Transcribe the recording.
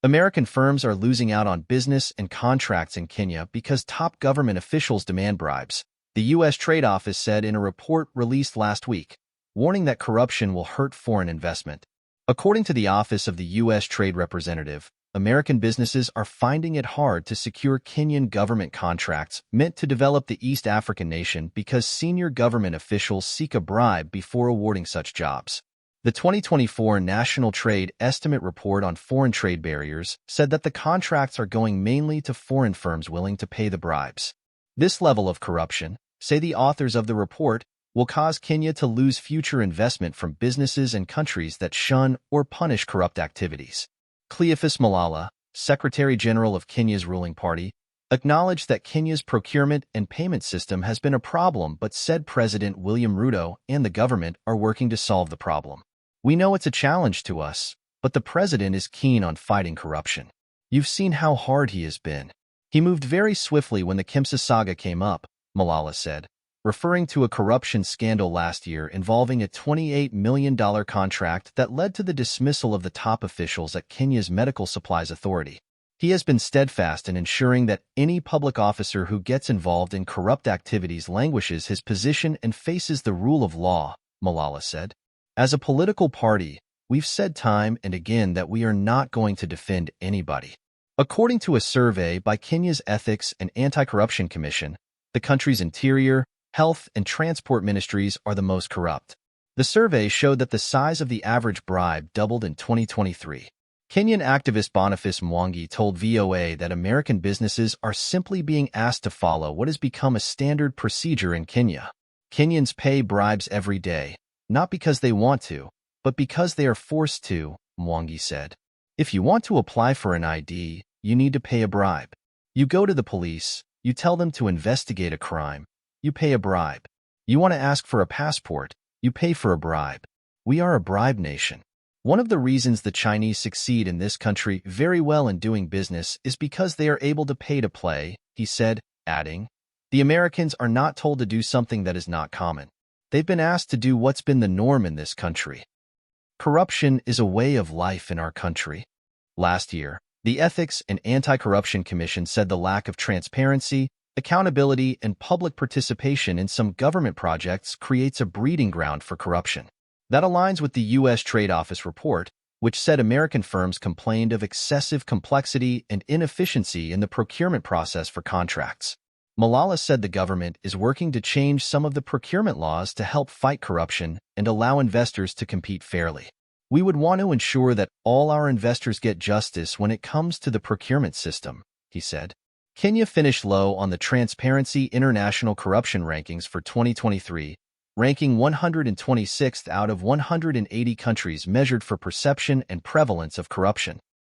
American firms are losing out on business and contracts in Kenya because top government officials demand bribes, the U.S. Trade Office said in a report released last week, warning that corruption will hurt foreign investment. According to the Office of the U.S. Trade Representative, American businesses are finding it hard to secure Kenyan government contracts meant to develop the East African nation because senior government officials seek a bribe before awarding such jobs. The 2024 National Trade Estimate Report on Foreign Trade Barriers said that the contracts are going mainly to foreign firms willing to pay the bribes. This level of corruption, say the authors of the report, will cause Kenya to lose future investment from businesses and countries that shun or punish corrupt activities. Cleophas Malala, Secretary General of Kenya's ruling party, acknowledged that Kenya's procurement and payment system has been a problem but said President William Ruto and the government are working to solve the problem. We know it's a challenge to us, but the president is keen on fighting corruption. You've seen how hard he has been. He moved very swiftly when the Kemsa saga came up, Malala said, referring to a corruption scandal last year involving a $28 million contract that led to the dismissal of the top officials at Kenya's Medical Supplies Authority. He has been steadfast in ensuring that any public officer who gets involved in corrupt activities languishes his position and faces the rule of law, Malala said. As a political party, we've said time and again that we are not going to defend anybody. According to a survey by Kenya's Ethics and Anti-Corruption Commission, the country's interior, health, and transport ministries are the most corrupt. The survey showed that the size of the average bribe doubled in 2023. Kenyan activist Boniface Mwangi told VOA that American businesses are simply being asked to follow what has become a standard procedure in Kenya. Kenyans pay bribes every day, not because they want to, but because they are forced to, Mwangi said. If you want to apply for an ID, you need to pay a bribe. You go to the police, you tell them to investigate a crime, you pay a bribe. You want to ask for a passport, you pay for a bribe. We are a bribe nation. One of the reasons the Chinese succeed in this country very well in doing business is because they are able to pay to play, he said, adding, the Americans are not told to do something that is not common. They've been asked to do what's been the norm in this country. Corruption is a way of life in our country. Last year, the Ethics and Anti-Corruption Commission said the lack of transparency, accountability, and public participation in some government projects creates a breeding ground for corruption. That aligns with the U.S. Trade Office report, which said American firms complained of excessive complexity and inefficiency in the procurement process for contracts. Malala said the government is working to change some of the procurement laws to help fight corruption and allow investors to compete fairly. We would want to ensure that all our investors get justice when it comes to the procurement system, he said. Kenya finished low on the Transparency International Corruption Rankings for 2023, ranking 126th out of 180 countries measured for perception and prevalence of corruption.